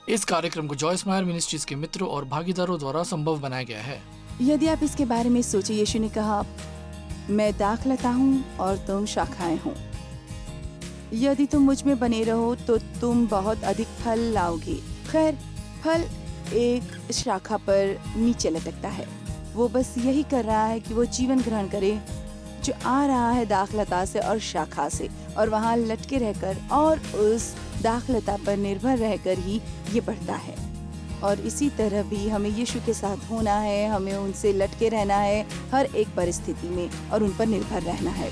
इस कार्यक्रम को जॉयस मायर मिनिस्ट्रीज के मित्रों और भागीदारों द्वारा संभव बनाया गया है। यदि आप इसके बारे में सोचे, यीशु ने कहा, मैं दाखलता हूँ और तुम शाखाएं हो। यदि तुम मुझ में बने रहो तो तुम बहुत अधिक फल लाओगे। खैर, फल एक शाखा पर नीचे लटकता है। वो बस यही कर रहा है कि वो जीवन ग्रहण करे जो आ रहा है दाखलता से और शाखा से, और वहाँ लटके रहकर और उस दाखलता पर निर्भर रहकर ही ये बढ़ता है। और इसी तरह भी हमें यीशु के साथ होना है, हमें उनसे लटके रहना है हर एक परिस्थिति में और उन पर निर्भर रहना है।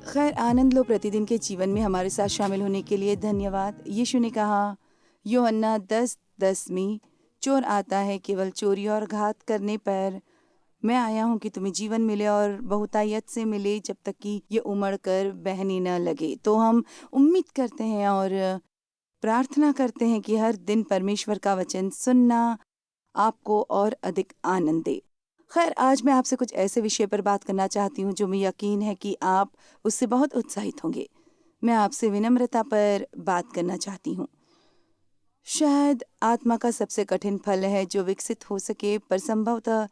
खैर, आनंद लो प्रतिदिन के जीवन में हमारे साथ शामिल होने के लिए धन्यवाद। यीशु ने कहा यूहन्ना 10:10 में, चोर आता है केवल चोरी और घात करने पर, मैं आया हूँ कि तुम्हें जीवन मिले और बहुतायत से मिले, जब तक कि ये उमड़ कर बहने न लगे। तो हम उम्मीद करते हैं और प्रार्थना करते हैं कि हर दिन परमेश्वर का वचन सुनना आपको और अधिक आनंद दे। खैर, आज मैं आपसे कुछ ऐसे विषय पर बात करना चाहती हूँ जो मैं यकीन है कि आप उससे बहुत उत्साहित होंगे। मैं आपसे विनम्रता पर बात करना चाहती हूँ। शायद आत्मा का सबसे कठिन फल है जो विकसित हो सके, पर संभवतः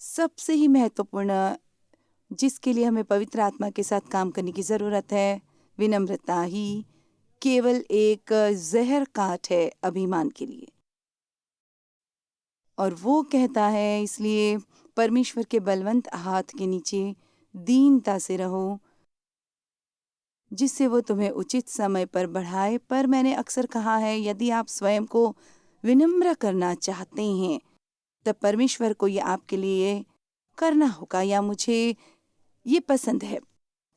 सबसे ही महत्वपूर्ण जिसके लिए हमें पवित्र आत्मा के साथ काम करने की जरूरत है, विनम्रता ही केवल एक जहर काट है अभिमान के लिए। और वो कहता है, इसलिए परमेश्वर के बलवंत हाथ के नीचे दीनता से रहो, जिससे वो तुम्हें उचित समय पर बढ़ाए। पर मैंने अक्सर कहा है, यदि आप स्वयं को विनम्र करना चाहते हैं तब परमेश्वर को ये आपके लिए करना होगा, या मुझे ये पसंद है।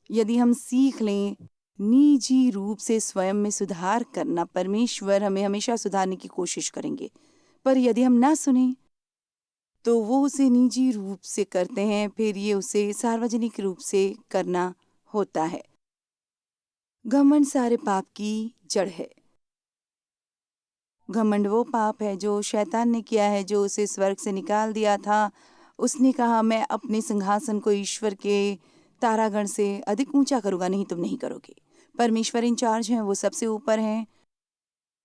यदि हम सीख लें निजी रूप से स्वयं में सुधार करना, परमेश्वर हमें हमेशा सुधारने की कोशिश करेंगे। पर यदि हम ना सुने तो वो उसे निजी रूप से करते हैं, फिर ये उसे सार्वजनिक रूप से करना होता है। घमंड सारे पाप की जड़ है। घमंड वो पाप है जो शैतान ने किया है, जो उसे स्वर्ग से निकाल दिया था। उसने कहा, मैं अपने सिंहासन को ईश्वर के तारागण से अधिक ऊंचा करूंगा। नहीं, तुम नहीं करोगे। परमेश्वर इंचार्ज हैं, वो सबसे ऊपर हैं।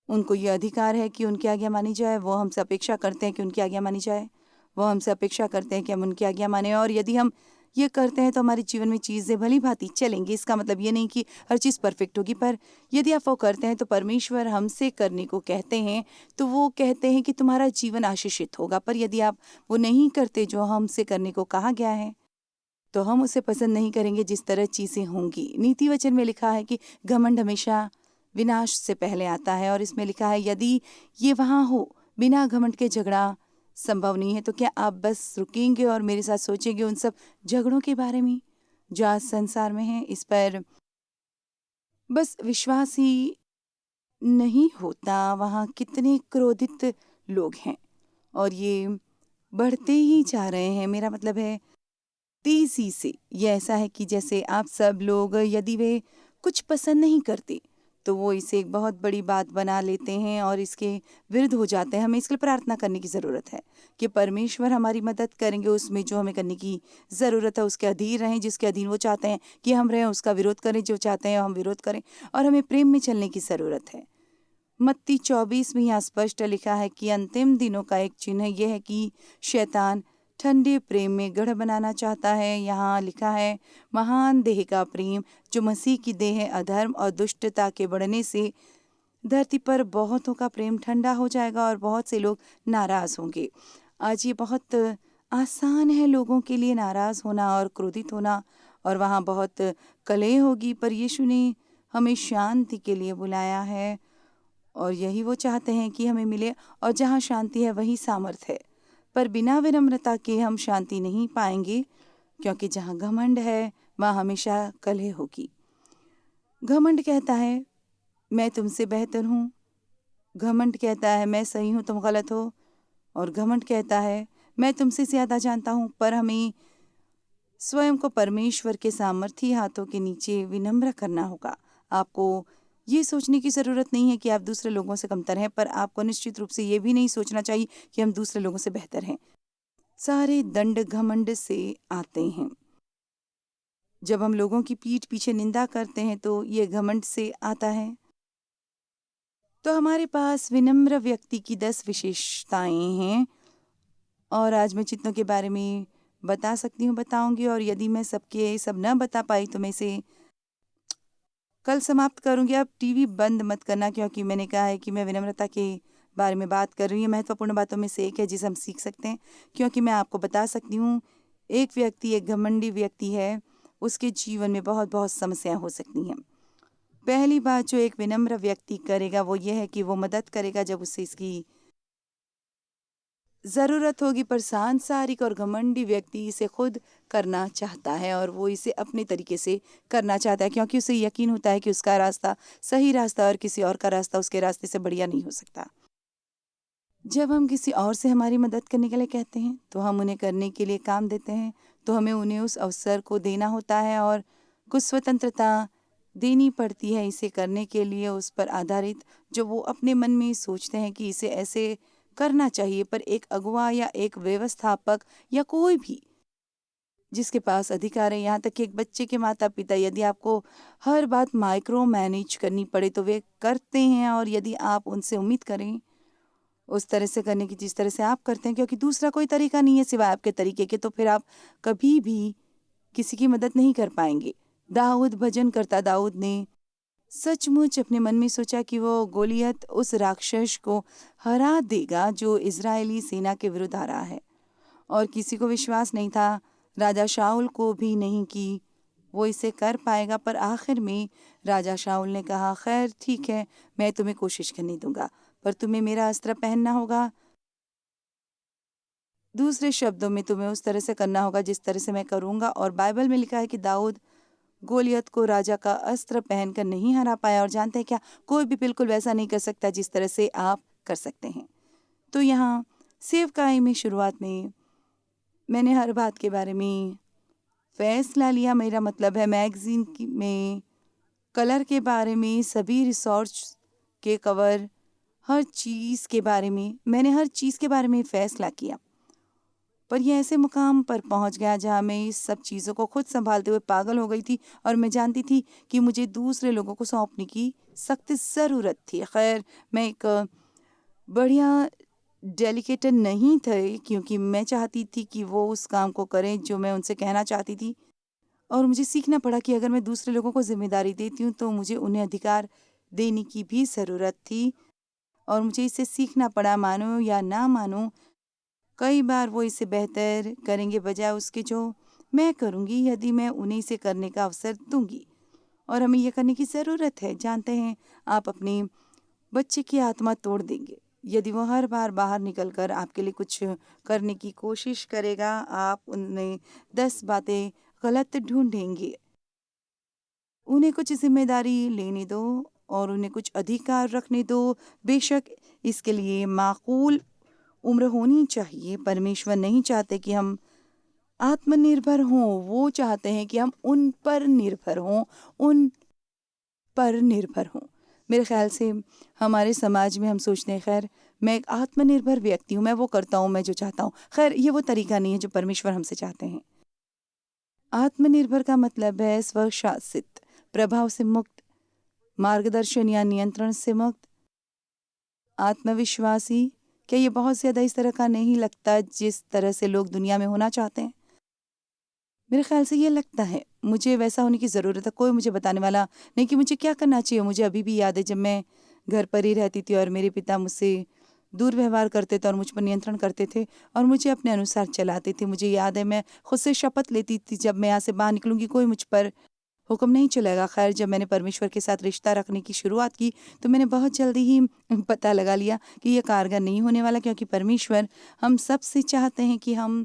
उनको ये अधिकार है कि उनकी आज्ञा मानी जाए। वो हमसे अपेक्षा करते हैं कि उनकी आज्ञा मानी जाए। वो हमसे अपेक्षा करते हैं कि हम उनकी आज्ञा माने, और यदि हम ये करते हैं तो हमारे जीवन में चीज़ें भली भांति चलेंगी। इसका मतलब ये नहीं कि हर चीज़ परफेक्ट होगी, पर यदि आप वो करते हैं तो परमेश्वर हमसे करने को कहते हैं, तो वो कहते हैं कि तुम्हारा जीवन आशीषित होगा। पर यदि आप वो नहीं करते जो हमसे करने को कहा गया है, तो हम उसे पसंद नहीं करेंगे जिस तरह चीज़ें होंगी। नीति वचन में लिखा है कि घमंड हमेशा विनाश से पहले आता है, और इसमें लिखा है, यदि ये वहाँ हो, बिना घमंड के झगड़ा संभव नहीं है। तो क्या आप बस रुकेंगे और मेरे साथ सोचेंगे उन सब झगड़ों के बारे में जो आज संसार में है? इस पर बस विश्वास ही नहीं होता। वहाँ कितने क्रोधित लोग हैं और ये बढ़ते ही जा रहे हैं। मेरा मतलब है तेजी से। ये ऐसा है कि जैसे आप सब लोग, यदि वे कुछ पसंद नहीं करते तो वो इसे एक बहुत बड़ी बात बना लेते हैं और इसके विरुद्ध हो जाते हैं। हमें इसके लिए प्रार्थना करने की ज़रूरत है कि परमेश्वर हमारी मदद करेंगे उसमें जो हमें करने की ज़रूरत है। उसके अधीन रहें, जिसके अधीन वो चाहते हैं कि हम रहें, उसका विरोध करें, जो चाहते हैं हम विरोध करें, और हमें प्रेम में चलने की ज़रूरत है। मत्ती 24 में यहाँ स्पष्ट लिखा है कि अंतिम दिनों का एक चिन्ह यह है कि शैतान ठंडे प्रेम में गढ़ बनाना चाहता है। यहाँ लिखा है, महान देह का प्रेम जो मसीह की देह है, अधर्म और दुष्टता के बढ़ने से धरती पर बहुतों का प्रेम ठंडा हो जाएगा और बहुत से लोग नाराज होंगे। आज ये बहुत आसान है लोगों के लिए नाराज होना और क्रोधित होना, और वहाँ बहुत कलह होगी। पर यीशु ने हमें शांति के लिए बुलाया है और यही वो चाहते हैं कि हमें मिले, और जहाँ शांति है वही सामर्थ है। पर बिना विनम्रता के हम शांति नहीं पाएंगे, क्योंकि जहाँ घमंड है वहाँ हमेशा कलह होगी। घमंड कहता है मैं तुमसे बेहतर हूँ, घमंड कहता है मैं सही हूँ तुम गलत हो, और घमंड कहता है मैं तुमसे ज़्यादा जानता हूँ। पर हमें स्वयं को परमेश्वर के सामर्थी हाथों के नीचे विनम्र करना होगा। आपको ये सोचने की ज़रूरत नहीं है कि आप दूसरे लोगों से कमतर हैं, पर आपको निश्चित रूप से ये भी नहीं सोचना चाहिए कि हम दूसरे लोगों से बेहतर हैं। सारे दंड घमंड से आते हैं। जब हम लोगों की पीठ पीछे निंदा करते हैं तो ये घमंड से आता है। तो हमारे पास विनम्र व्यक्ति की 10 विशेषताएं हैं और आज मैं जितनों के बारे में बता सकती हूँ बताऊंगी, और यदि मैं सबके सब न बता पाई तो मैं इसे कल समाप्त करूंगी। अब टीवी बंद मत करना, क्योंकि मैंने कहा है कि मैं विनम्रता के बारे में बात कर रही हूँ। महत्वपूर्ण बातों में से एक है जिसे हम सीख सकते हैं, क्योंकि मैं आपको बता सकती हूँ एक व्यक्ति, एक घमंडी व्यक्ति है, उसके जीवन में बहुत बहुत समस्याएं हो सकती हैं। पहली बात जो एक विनम्र व्यक्ति करेगा वो ये है कि वो मदद करेगा जब उसे इसकी ज़रूरत होगी, पर सांसारिक और घमंडी व्यक्ति इसे खुद करना चाहता है और वो इसे अपने तरीके से करना चाहता है, क्योंकि उसे यकीन होता है कि उसका रास्ता सही रास्ता और किसी और का रास्ता उसके रास्ते से बढ़िया नहीं हो सकता। जब हम किसी और से हमारी मदद करने के लिए कहते हैं तो हम उन्हें करने के लिए काम देते हैं, तो हमें उन्हें उस अवसर को देना होता है और कुछ स्वतंत्रता देनी पड़ती है इसे करने के लिए, उस पर आधारित जो वो अपने मन में सोचते हैं कि इसे ऐसे करना चाहिए। पर एक अगुवा या एक व्यवस्थापक या कोई भी जिसके पास अधिकार है, यहाँ तक कि एक बच्चे के माता पिता, यदि आपको हर बात माइक्रो मैनेज करनी पड़े तो वे करते हैं, और यदि आप उनसे उम्मीद करें उस तरह से करने की जिस तरह से आप करते हैं, क्योंकि दूसरा कोई तरीका नहीं है सिवाय आपके तरीके के, तो फिर आप कभी भी किसी की मदद नहीं कर पाएंगे। दाऊद, भजन करता दाऊद ने सचमुच अपने मन में सोचा कि वो गोलियत उस राक्षस को हरा देगा जो इजरायली सेना के विरुद्ध आ रहा है, और किसी को विश्वास नहीं था, राजा शाऊल को भी नहीं, कि वो इसे कर पाएगा। पर आखिर में राजा शाऊल ने कहा, खैर ठीक है, मैं तुम्हें कोशिश करने दूंगा, पर तुम्हें मेरा अस्त्र पहनना होगा। दूसरे शब्दों में तुम्हें उस तरह से करना होगा जिस तरह से मैं करूंगा। और बाइबल में लिखा है कि दाऊद गोलियत को राजा का अस्त्र पहनकर नहीं हरा पाया, और जानते हैं क्या, कोई भी बिल्कुल वैसा नहीं कर सकता जिस तरह से आप कर सकते हैं। तो यहाँ सेवकाई में शुरुआत में मैंने हर बात के बारे में फैसला लिया। मेरा मतलब है मैगजीन में कलर के बारे में, सभी रिसोर्स के कवर, हर चीज़ के बारे में, मैंने हर चीज़ के बारे में फैसला किया। पर यह ऐसे मुकाम पर पहुंच गया जहां मैं इस सब चीज़ों को खुद संभालते हुए पागल हो गई थी, और मैं जानती थी कि मुझे दूसरे लोगों को सौंपने की सख्त ज़रूरत थी। खैर, मैं एक बढ़िया डेलीगेटर नहीं थे, क्योंकि मैं चाहती थी कि वो उस काम को करें जो मैं उनसे कहना चाहती थी, और मुझे सीखना पड़ा कि अगर मैं दूसरे लोगों को जिम्मेदारी देती हूँ तो मुझे उन्हें अधिकार देने की भी ज़रूरत थी, और मुझे इसे सीखना पड़ा, मानो या ना मानो। कई बार वो इसे बेहतर करेंगे बजाय उसके जो मैं करूँगी, यदि मैं उन्हें इसे करने का अवसर दूंगी, और हमें यह करने की ज़रूरत है। जानते हैं, आप अपने बच्चे की आत्मा तोड़ देंगे यदि वो हर बार बाहर निकलकर आपके लिए कुछ करने की कोशिश करेगा। आप उन्हें 10 बातें गलत ढूंढेंगे। उन्हें कुछ जिम्मेदारी लेने दो और उन्हें कुछ अधिकार रखने दो। बेशक इसके लिए माकूल उम्र होनी चाहिए। परमेश्वर नहीं चाहते कि हम आत्मनिर्भर हों, वो चाहते हैं कि हम उन पर निर्भर हों, उन पर निर्भर हों। मेरे ख्याल से हमारे समाज में हम सोचते हैं, खैर मैं एक आत्मनिर्भर व्यक्ति हूँ, मैं वो करता हूँ मैं जो चाहता हूँ। खैर ये वो तरीका नहीं है जो परमेश्वर हमसे चाहते हैं। आत्मनिर्भर का मतलब है स्वशासित, प्रभाव से मुक्त, मार्गदर्शन या नियंत्रण से मुक्त, आत्मविश्वासी। क्या ये बहुत ज़्यादा इस तरह का नहीं लगता जिस तरह से लोग दुनिया में होना चाहते हैं? मेरे ख्याल से ये लगता है मुझे वैसा होने की ज़रूरत है। कोई मुझे बताने वाला नहीं कि मुझे क्या करना चाहिए। मुझे अभी भी याद है जब मैं घर पर ही रहती थी और मेरे पिता मुझसे दुर्व्यवहार करते थे और मुझ पर नियंत्रण करते थे और मुझे अपने अनुसार चलाते थे। मुझे याद है मैं खुद से शपथ लेती थी, जब मैं यहाँ से बाहर निकलूंगी कोई मुझ पर हुक्म नहीं चलेगा। खैर, जब मैंने परमेश्वर के साथ रिश्ता रखने की शुरुआत की तो मैंने बहुत जल्दी ही पता लगा लिया कि ये कारगर नहीं होने वाला, क्योंकि परमेश्वर हम सब से चाहते हैं कि हम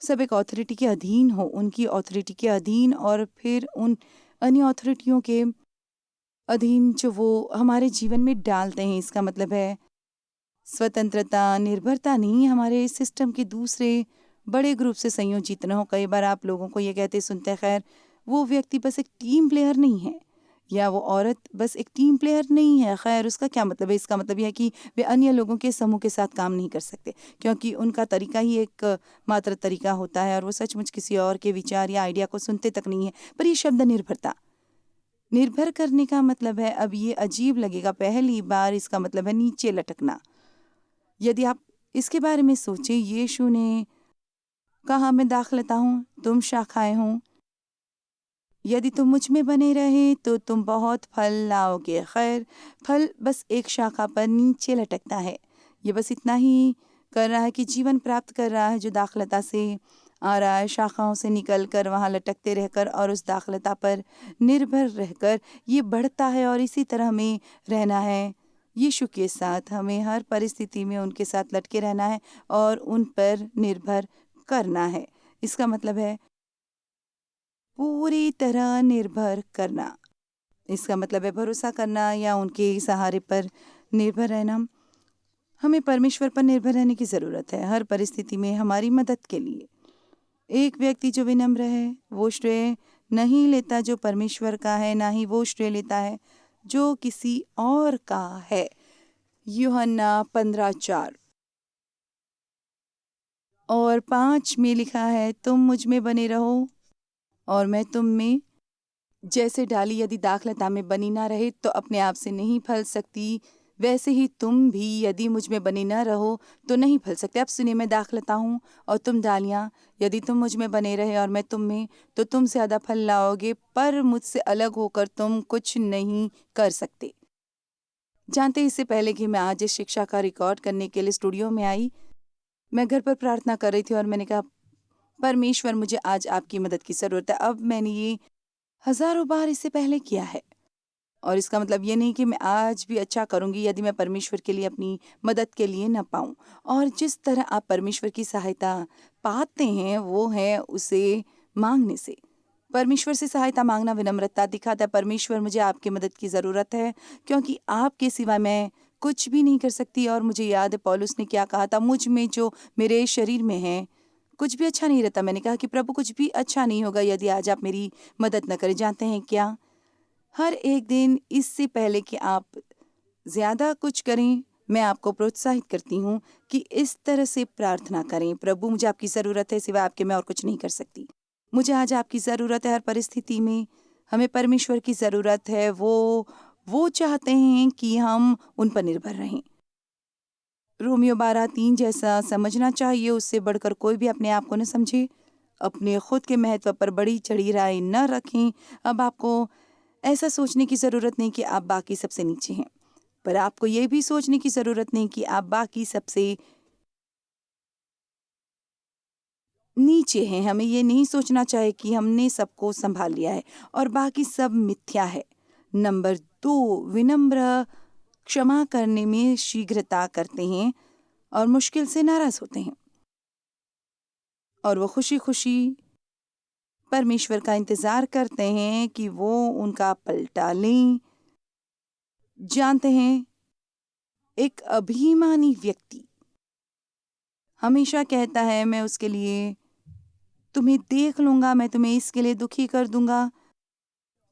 सब एक अथॉरिटी के अधीन हो, उनकी अथॉरिटी के अधीन, और फिर उन अन्य अथॉरिटियों के अधीन जो वो हमारे जीवन में डालते हैं। इसका मतलब है स्वतंत्रता, निर्भरता नहीं, हमारे सिस्टम के दूसरे बड़े ग्रुप से संयोजित न हो। कई बार आप लोगों को ये कहते सुनते हैं, खैर वो व्यक्ति बस एक टीम प्लेयर नहीं है, या वो औरत बस एक टीम प्लेयर नहीं है। खैर, उसका क्या मतलब है? इसका मतलब यह है कि वे अन्य लोगों के समूह के साथ काम नहीं कर सकते, क्योंकि उनका तरीका ही एक मात्र तरीका होता है और वो सचमुच किसी और के विचार या आइडिया को सुनते तक नहीं है। पर ये शब्द निर्भरता, निर्भर करने का मतलब है, अब ये अजीब लगेगा पहली बार, इसका मतलब है नीचे लटकना। यदि आप इसके बारे में सोचें, यीशु ने कहा, मैं दाखलता हूँ, तुम शाखाएं हो। यदि तुम मुझ में बने रहे तो तुम बहुत फल लाओगे। खैर, फल बस एक शाखा पर नीचे लटकता है। ये बस इतना ही कर रहा है कि जीवन प्राप्त कर रहा है जो दाखलता से आ रहा है, शाखाओं से निकल कर वहाँ लटकते रहकर और उस दाखलता पर निर्भर रहकर ये बढ़ता है और इसी तरह हमें रहना है। यीशु के साथ हमें हर परिस्थिति में उनके साथ लटके रहना है और उन पर निर्भर करना है। इसका मतलब है पूरी तरह निर्भर करना। इसका मतलब है भरोसा करना या उनके सहारे पर निर्भर रहना। हमें परमेश्वर पर निर्भर रहने की ज़रूरत है हर परिस्थिति में हमारी मदद के लिए। एक व्यक्ति जो विनम्र है वो श्रेय नहीं लेता जो परमेश्वर का है, ना ही वो श्रेय लेता है जो किसी और का है। यूहन्ना 15:4 और 5 में लिखा है, तुम मुझ में बने रहो और मैं तुम में। जैसे डाली यदि दाखलता में बनी ना रहे तो अपने आप से नहीं फल सकती, वैसे ही तुम भी यदि मुझ में बने न रहो तो नहीं फल सकते। अब सुनिए, मैं दाखलता हूँ और तुम डालियाँ। यदि तुम मुझ में बने रहे और मैं तुम में, तो तुम ज़्यादा फल लाओगे, पर मुझसे अलग होकर तुम कुछ नहीं कर सकते। जानते, इससे पहले कि मैं आज इस शिक्षा का रिकॉर्ड करने के लिए स्टूडियो में आई, मैं घर पर प्रार्थना कर रही थी और मैंने कहा, परमेश्वर, मुझे आज आपकी मदद की ज़रूरत है। अब मैंने ये हज़ारों बार इससे पहले किया है और इसका मतलब ये नहीं कि मैं आज भी अच्छा करूंगी यदि मैं परमेश्वर के लिए अपनी मदद के लिए न पाऊं। और जिस तरह आप परमेश्वर की सहायता पाते हैं वो है उसे मांगने से। परमेश्वर से सहायता मांगना विनम्रता दिखाता है। परमेश्वर, मुझे आपकी मदद की ज़रूरत है क्योंकि आपके सिवा मैं कुछ भी नहीं कर सकती। और मुझे याद है पौलुस ने क्या कहा था, मुझ में जो मेरे शरीर में है कुछ भी अच्छा नहीं रहता। मैंने कहा कि प्रभु, कुछ भी अच्छा नहीं होगा यदि आज आप मेरी मदद न करें। जानते हैं क्या, हर एक दिन इससे पहले कि आप ज़्यादा कुछ करें, मैं आपको प्रोत्साहित करती हूँ कि इस तरह से प्रार्थना करें, प्रभु, मुझे आपकी ज़रूरत है, सिवाय आपके मैं और कुछ नहीं कर सकती। मुझे आज आपकी ज़रूरत है हर परिस्थिति में। हमें परमेश्वर की ज़रूरत है। वो चाहते हैं कि हम उन पर निर्भर रहें। रोमियो 12:3 जैसा समझना चाहिए, उससे बढ़कर कोई भी अपने आप को न समझे। अपने खुद के महत्व पर बड़ी चढ़ी राय न रखें। अब आपको ऐसा सोचने की ज़रूरत नहीं कि आप बाकी सबसे नीचे हैं, पर आपको ये भी सोचने की ज़रूरत नहीं कि आप बाकी सबसे नीचे हैं। हमें ये नहीं सोचना चाहिए कि हमने सबको संभाल लिया है और बाकी सब मिथ्या है। नंबर 2, विनम्र क्षमा करने में शीघ्रता करते हैं और मुश्किल से नाराज़ होते हैं और वो खुशी खुशी परमेश्वर का इंतज़ार करते हैं कि वो उनका पलटा लें। जानते हैं, एक अभिमानी व्यक्ति हमेशा कहता है, मैं उसके लिए तुम्हें देख लूंगा, मैं तुम्हें इसके लिए दुखी कर दूंगा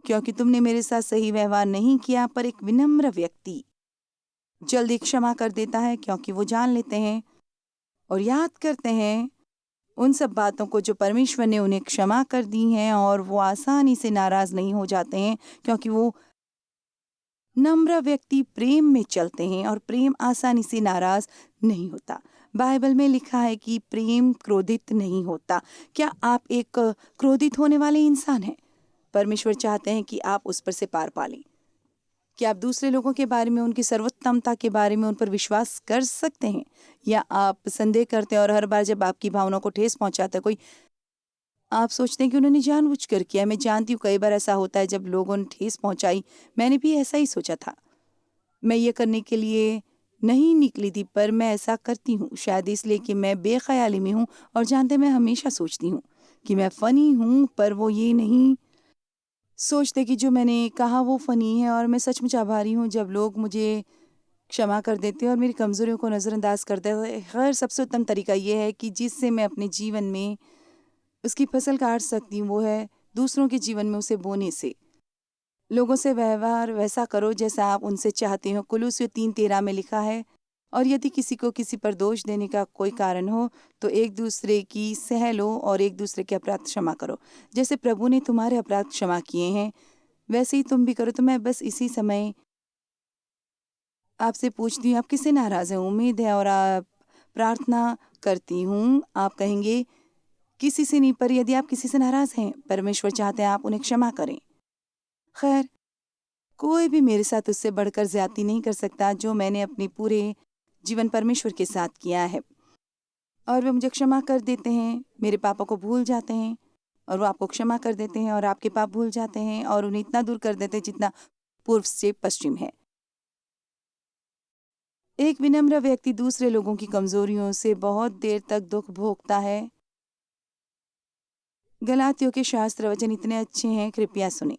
क्योंकि तुमने मेरे साथ सही व्यवहार नहीं किया। पर एक विनम्र व्यक्ति जल्दी क्षमा कर देता है क्योंकि वो जान लेते हैं और याद करते हैं उन सब बातों को जो परमेश्वर ने उन्हें क्षमा कर दी हैं, और वो आसानी से नाराज नहीं हो जाते हैं क्योंकि वो नम्र व्यक्ति प्रेम में चलते हैं और प्रेम आसानी से नाराज नहीं होता। बाइबल में लिखा है कि प्रेम क्रोधित नहीं होता। क्या आप एक क्रोधित होने वाले इंसान हैं? परमेश्वर चाहते हैं कि आप उस पर से पार पा लें। क्या आप दूसरे लोगों के बारे में, उनकी सर्वोत्तमता के बारे में उन पर विश्वास कर सकते हैं, या आप संदेह करते हैं और हर बार जब आपकी भावनाओं को ठेस पहुंचाता है कोई, आप सोचते हैं कि उन्होंने जानबूझकर किया? मैं जानती हूँ कई बार ऐसा होता है जब लोगों ने ठेस पहुंचाई, मैंने भी ऐसा ही सोचा था। मैं ये करने के लिए नहीं निकली थी, पर मैं ऐसा करती हूँ, शायद इसलिए कि मैं बेख्याली में हूँ। और जानते, मैं हमेशा सोचती हूँ कि मैं फ़नी हूँ, पर वो ये नहीं सोचते कि जो मैंने कहा वो फ़नी है। और मैं सचमुच आभारी हूँ जब लोग मुझे क्षमा कर देते हैं और मेरी कमज़ोरियों को नज़रअंदाज करते हैं। खैर, सबसे उत्तम तरीका ये है कि जिससे मैं अपने जीवन में उसकी फसल काट सकती हूँ, वो है दूसरों के जीवन में उसे बोने से। लोगों से व्यवहार वैसा करो जैसा आप उनसे चाहते हो। कुलूसियों 3:13 में लिखा है। और यदि किसी को किसी पर दोष देने का कोई कारण हो तो एक दूसरे की सह लो और एक दूसरे के अपराध क्षमा करो, जैसे प्रभु ने तुम्हारे अपराध क्षमा किए हैं वैसे ही तुम भी करो। तो मैं बस इसी समय आपसे पूछती हूँ, आप किससे नाराज हैं? उम्मीद है और आप प्रार्थना करती हूँ आप कहेंगे किसी से नहीं, पर यदि आप किसी से नाराज हैं, परमेश्वर चाहते हैं आप उन्हें क्षमा करें। खैर, कोई भी मेरे साथ उससे बढ़कर ज्यादती नहीं कर सकता जो मैंने अपने पूरे जीवन परमेश्वर के साथ किया है। और वे मुझे क्षमा कर देते हैं, मेरे पापा को भूल जाते हैं और वो आपको क्षमा कर देते हैं और आपके पाप भूल जाते हैं और उन्हें इतना दूर कर देते हैं जितना पूर्व से पश्चिम है। एक विनम्र व्यक्ति दूसरे लोगों की कमजोरियों से बहुत देर तक दुख भोगता है। गलातियों के शास्त्र वचन इतने अच्छे हैं, कृपया सुने।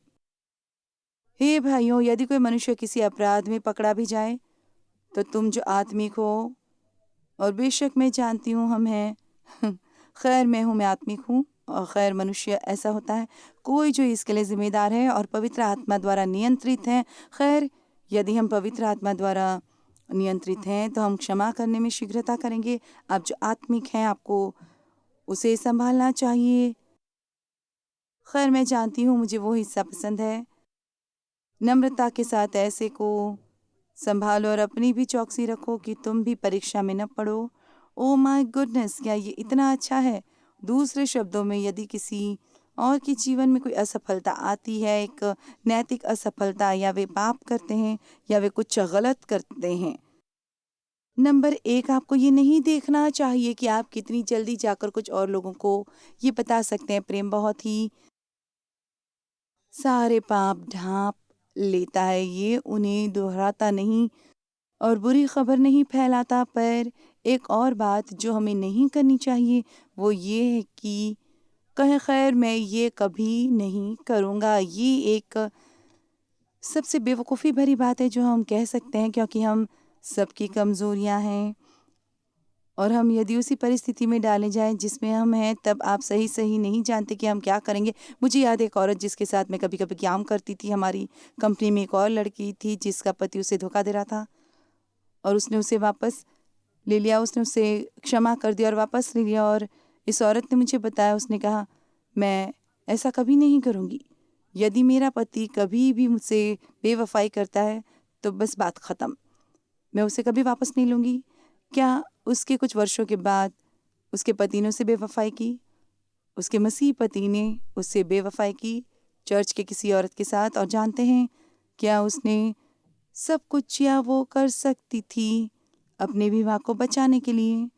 हे भाइयों, यदि कोई मनुष्य किसी अपराध में पकड़ा भी जाए तो तुम जो आत्मिक हो, और बेशक मैं जानती हूँ हम हैं खैर मैं आत्मिक हूँ और खैर मनुष्य ऐसा होता है, कोई जो इसके लिए जिम्मेदार है और पवित्र आत्मा द्वारा नियंत्रित है। खैर, यदि हम पवित्र आत्मा द्वारा नियंत्रित हैं तो हम क्षमा करने में शीघ्रता करेंगे। आप जो आत्मिक हैं आपको उसे संभालना चाहिए। खैर मैं जानती हूँ मुझे वो हिस्सा पसंद है। नम्रता के साथ ऐसे को संभालो और अपनी भी चौकसी रखो कि तुम भी परीक्षा में न पड़ो। ओ माय गुडनेस, क्या ये इतना अच्छा है? दूसरे शब्दों में, यदि किसी और के जीवन में कोई असफलता आती है, एक नैतिक असफलता, या वे पाप करते हैं या वे कुछ गलत करते हैं, नंबर एक, आपको ये नहीं देखना चाहिए कि आप कितनी जल्दी जाकर कुछ और लोगों को ये बता सकते हैं। प्रेम बहुत ही सारे पाप ढांप लेता है, ये उन्हें दोहराता नहीं और बुरी खबर नहीं फैलाता। पर एक और बात जो हमें नहीं करनी चाहिए वो ये है कि कहे खैर मैं ये कभी नहीं करूँगा। ये एक सबसे बेवकूफ़ी भरी बात है जो हम कह सकते हैं, क्योंकि हम सबकी कमज़ोरियाँ हैं और हम यदि उसी परिस्थिति में डाले जाएं जिसमें हम हैं, तब आप सही सही नहीं जानते कि हम क्या करेंगे। मुझे याद है एक औरत जिसके साथ मैं कभी कभी काम करती थी, हमारी कंपनी में एक और लड़की थी जिसका पति उसे धोखा दे रहा था और उसने उसे वापस ले लिया, उसने उसे क्षमा कर दिया और वापस ले लिया। और इस औरत ने मुझे बताया, उसने कहा मैं ऐसा कभी नहीं करूँगी। यदि मेरा पति कभी भी मुझसे बेवफाई करता है तो बस बात ख़त्म, मैं उसे कभी वापस नहीं लूँगी। क्या उसके कुछ वर्षों के बाद उसके पति ने उसे बेवफाई की? उसके मसीह पति ने उससे बेवफाई की चर्च के किसी औरत के साथ। और जानते हैं क्या उसने सब कुछ किया वो कर सकती थी अपने विवाह को बचाने के लिए,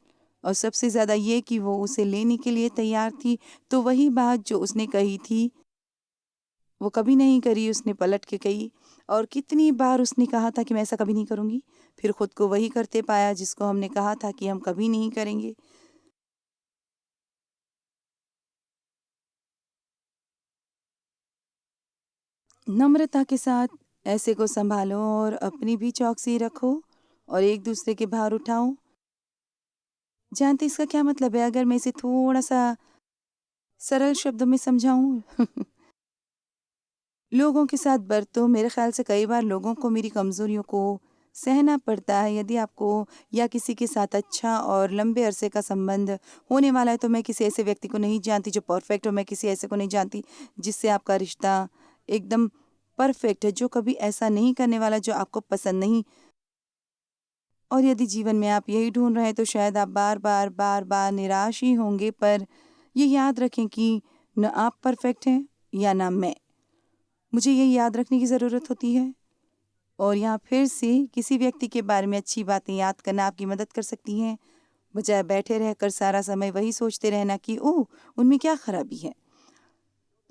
और सबसे ज़्यादा ये कि वो उसे लेने के लिए तैयार थी। तो वही बात जो उसने कही थी वो कभी नहीं करी, उसने पलट के कही। और कितनी बार उसने कहा था कि मैं ऐसा कभी नहीं करूँगी, फिर खुद को वही करते पाया जिसको हमने कहा था कि हम कभी नहीं करेंगे। नम्रता के साथ ऐसे को संभालो और अपनी भी चौकसी रखो और एक दूसरे के भार उठाओ। जानते इसका क्या मतलब है? अगर मैं इसे थोड़ा सा सरल शब्दों में समझाऊं लोगों के साथ बरतो। मेरे ख्याल से कई बार लोगों को मेरी कमज़ोरियों को सहना पड़ता है। यदि आपको या किसी के साथ अच्छा और लंबे अरसे का संबंध होने वाला है, तो मैं किसी ऐसे व्यक्ति को नहीं जानती जो परफेक्ट हो, मैं किसी ऐसे को नहीं जानती जिससे आपका रिश्ता एकदम परफेक्ट है, जो कभी ऐसा नहीं करने वाला जो आपको पसंद नहीं। और यदि जीवन में आप यही ढूंढ रहे हैं तो शायद आप बार बार निराश ही होंगे। पर ये याद रखें कि न आप परफेक्ट हैं या ना मैं। मुझे ये याद रखने की ज़रूरत होती है। और यहाँ फिर से किसी व्यक्ति के बारे में अच्छी बातें याद करना आपकी मदद कर सकती हैं, बजाय बैठे रहकर सारा समय वही सोचते रहना कि ओह उनमें क्या खराबी है।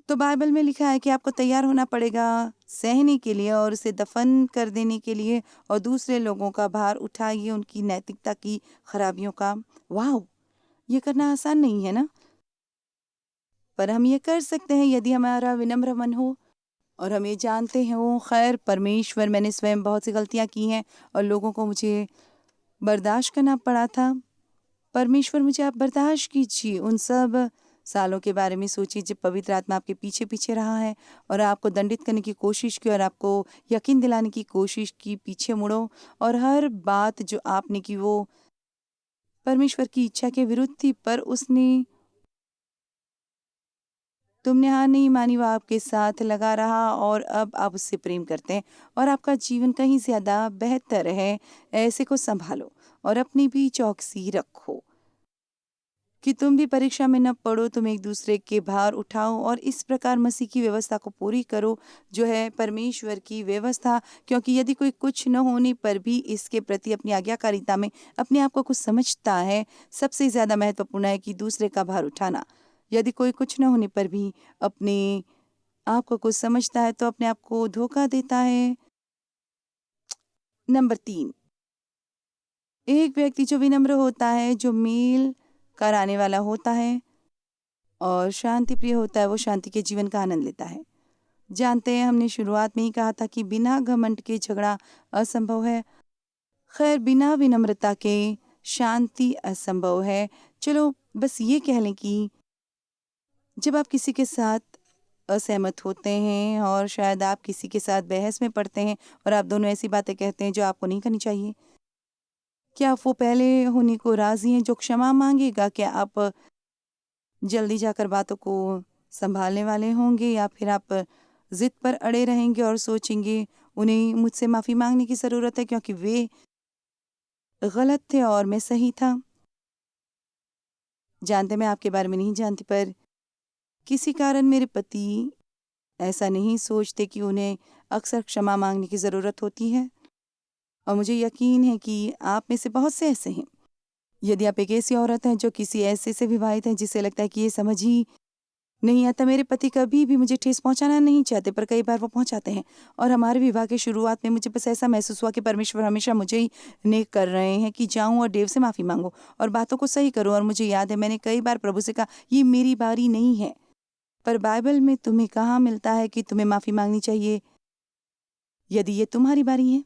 तो बाइबल में लिखा है कि आपको तैयार होना पड़ेगा सहने के लिए और उसे दफन कर देने के लिए, और दूसरे लोगों का भार उठाइए उनकी नैतिकता की खराबियों का। वाह, ये करना आसान नहीं है ना, पर हम ये कर सकते हैं यदि हमारा विनम्र मन हो और हम ये जानते हैं वो खैर परमेश्वर, मैंने स्वयं बहुत सी गलतियाँ की हैं और लोगों को मुझे बर्दाश्त करना पड़ा था। परमेश्वर मुझे आप बर्दाश्त कीजिए उन सब सालों के बारे में सोचिए जब पवित्र आत्मा आपके पीछे पीछे रहा है और आपको दंडित करने की कोशिश की और आपको यकीन दिलाने की कोशिश की। पीछे मुड़ो और हर बात जो आपने की वो परमेश्वर की इच्छा के विरुद्ध थी, पर तुमने हार नहीं मानी, वो आपके साथ लगा रहा और अब आप उससे प्रेम करते हैं और आपका जीवन कहीं ज़्यादा बेहतर है। ऐसे को संभालो और अपनी भी चौकसी रखो कि तुम भी परीक्षा में न पड़ो। तुम एक दूसरे के भार उठाओ और इस प्रकार मसीह की व्यवस्था को पूरी करो जो है परमेश्वर की व्यवस्था। क्योंकि यदि कोई कुछ न होने पर भी इसके प्रति अपनी आज्ञाकारिता में अपने आप को कुछ समझता है, सबसे ज़्यादा महत्वपूर्ण है कि दूसरे का भार उठाना। यदि कोई कुछ न होने पर भी अपने आप को कुछ समझता है तो अपने आप को धोखा देता है। नंबर 3, एक व्यक्ति जो विनम्र होता है, जो मेल कराने वाला होता है और शांति प्रिय होता है, वो शांति के जीवन का आनंद लेता है। जानते हैं, हमने शुरुआत में ही कहा था कि बिना घमंड के झगड़ा असंभव है। खैर, बिना विनम्रता के शांति असंभव है। चलो बस ये कह लें कि जब आप किसी के साथ असहमत होते हैं और शायद आप किसी के साथ बहस में पड़ते हैं और आप दोनों ऐसी बातें कहते हैं जो आपको नहीं करनी चाहिए, क्या आप वो पहले होने को राजी हैं जो क्षमा मांगेगा? क्या आप जल्दी जाकर बातों को संभालने वाले होंगे या फिर आप जिद पर अड़े रहेंगे और सोचेंगे उन्हें मुझसे माफ़ी मांगने की ज़रूरत है क्योंकि वे गलत थे और मैं सही था? जानते, मैं आपके बारे में नहीं जानती, पर किसी कारण मेरे पति ऐसा नहीं सोचते कि उन्हें अक्सर क्षमा मांगने की ज़रूरत होती है और मुझे यकीन है कि आप में से बहुत से ऐसे हैं। यदि आप एक ऐसी औरत हैं जो किसी ऐसे से विवाहित हैं जिसे लगता है कि ये समझ ही नहीं आता, मेरे पति कभी भी मुझे ठेस पहुंचाना नहीं चाहते पर कई बार वो पहुंचाते हैं और हमारे विवाह के शुरुआत में मुझे बस ऐसा महसूस हुआ कि परमेश्वर हमेशा मुझे ही नेक कर रहे हैं कि जाऊं और देव से माफ़ी मांगूं और बातों को सही करूं। और मुझे याद है मैंने कई बार प्रभु से कहा ये मेरी बारी नहीं है, पर बाइबल में तुम्हें कहाँ मिलता है कि तुम्हें माफ़ी मांगनी चाहिए यदि ये तुम्हारी बारी है?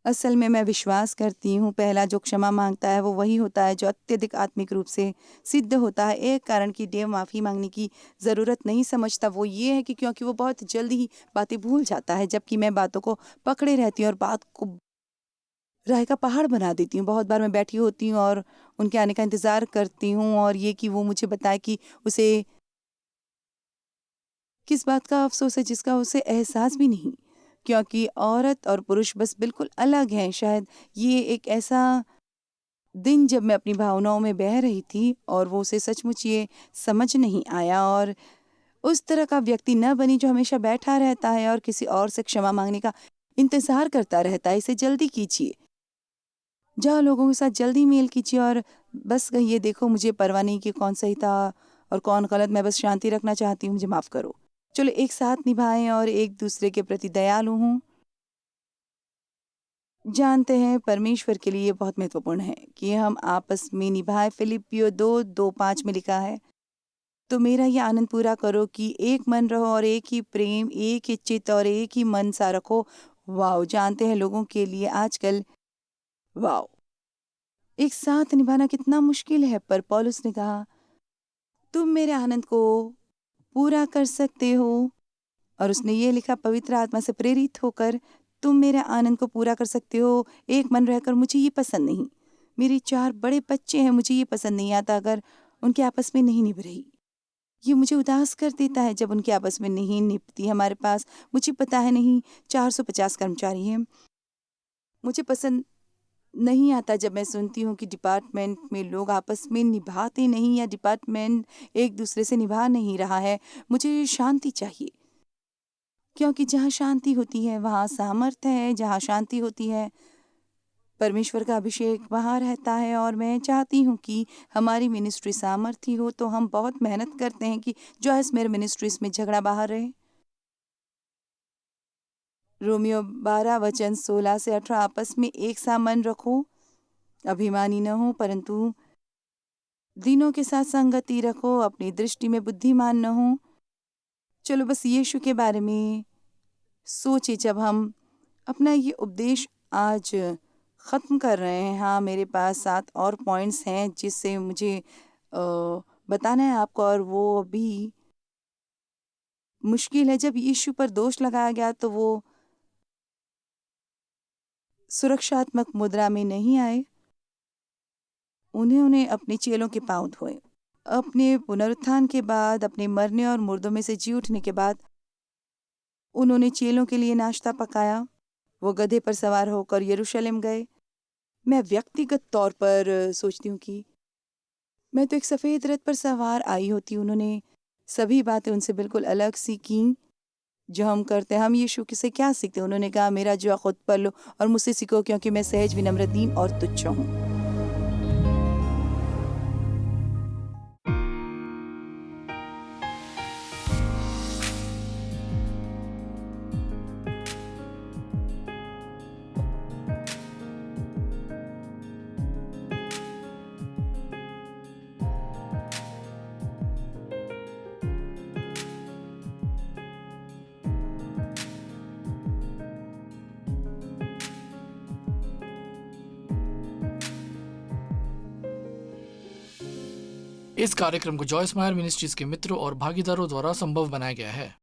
असल में मैं विश्वास करती हूँ पहला जो क्षमा मांगता है वो वही होता है जो अत्यधिक आत्मिक रूप से सिद्ध होता है। एक कारण कि देव माफ़ी मांगने की ज़रूरत नहीं समझता वो ये है कि क्योंकि वो बहुत जल्दी ही बातें भूल जाता है, जबकि मैं बातों को पकड़े रहती हूँ और बात को राह का पहाड़ बना देती हूँ। बहुत बार मैं बैठी होती हूँ और उनके आने का इंतज़ार करती हूँ और ये कि वो मुझे बताए कि उसे किस बात का अफ़सोस है जिसका उसे एहसास भी नहीं, क्योंकि औरत और पुरुष बस बिल्कुल अलग हैं। शायद ये एक ऐसा दिन जब मैं अपनी भावनाओं में बह रही थी और वो उसे सचमुच ये समझ नहीं आया और उस तरह का व्यक्ति न बनी जो हमेशा बैठा रहता है और किसी और से क्षमा मांगने का इंतज़ार करता रहता है। इसे जल्दी कीजिए, जाओ लोगों के साथ जल्दी मेल कीजिए और बस कहिए देखो मुझे परवाह नहीं कि कौन सही था और कौन गलत, मैं बस शांति रखना चाहती हूँ, मुझे माफ़ करो। चलो एक साथ निभाएं और एक दूसरे के प्रति दयालु हों। जानते हैं परमेश्वर के लिए बहुत महत्वपूर्ण है कि हम आपस में निभाएं। फिलिपियो 2:2-5 में लिखा है, तो मेरा ये आनंद पूरा करो कि एक मन रहो और एक ही प्रेम, एक ही चित्त और एक ही मन सा रखो। वाओ! जानते हैं लोगों के लिए आजकल वाओ! एक साथ निभाना कितना मुश्किल है, पर पौलुस ने कहा तुम मेरे आनंद को पूरा कर सकते हो। और उसने ये लिखा पवित्र आत्मा से प्रेरित होकर, तुम मेरे आनंद को पूरा कर सकते हो एक मन रहकर। मुझे ये पसंद नहीं, मेरे 4 बड़े बच्चे हैं, मुझे ये पसंद नहीं आता अगर उनके आपस में नहीं निभ रही। ये मुझे उदास कर देता है जब उनके आपस में नहीं निभती। हमारे पास, मुझे पता है, नहीं 450 कर्मचारी हैं। मुझे पसंद नहीं आता जब मैं सुनती हूँ कि डिपार्टमेंट में लोग आपस में निभाते नहीं या डिपार्टमेंट एक दूसरे से निभा नहीं रहा है। मुझे शांति चाहिए, क्योंकि जहाँ शांति होती है वहाँ सामर्थ्य है। जहाँ शांति होती है परमेश्वर का अभिषेक वहाँ रहता है। और मैं चाहती हूँ कि हमारी मिनिस्ट्री सामर्थ्य हो, तो हम बहुत मेहनत करते हैं कि जॉयस मेयर मिनिस्ट्रीज में झगड़ा बाहर रहे। रोमियो 12:16 से 18 आपस में एक सा मन रखो, अभिमानी न हो परंतु दीनों के साथ संगति रखो, अपनी दृष्टि में बुद्धिमान न हो। चलो बस यीशु के बारे में सोचिए जब हम अपना ये उपदेश आज ख़त्म कर रहे हैं। हाँ, मेरे पास 7 और पॉइंट्स हैं जिससे मुझे बताना है आपको, और वो अभी मुश्किल है। जब यीशु पर दोष लगाया गया तो वो सुरक्षात्मक मुद्रा में नहीं आए। उन्होंने अपने चेलों के पांव धोए। अपने पुनरुत्थान के बाद, अपने मरने और मुर्दों में से जी उठने के बाद, उन्होंने चेलों के लिए नाश्ता पकाया। वो गधे पर सवार होकर यरूशलेम गए। मैं व्यक्तिगत तौर पर सोचती हूँ कि मैं तो एक सफ़ेद रथ पर सवार आई होती। उन्होंने सभी बातें उनसे बिल्कुल अलग सी की जो हम करते हैं। हम यीशु से क्या सीखते हैं? उन्होंने कहा, मेरा जुआ खुद पर लो और मुझसे सीखो, क्योंकि मैं सहज, विनम्र, दीन और तुच्छ हूँ। इस कार्यक्रम को जॉयस मायर मिनिस्ट्रीज के मित्रों और भागीदारों द्वारा संभव बनाया गया है।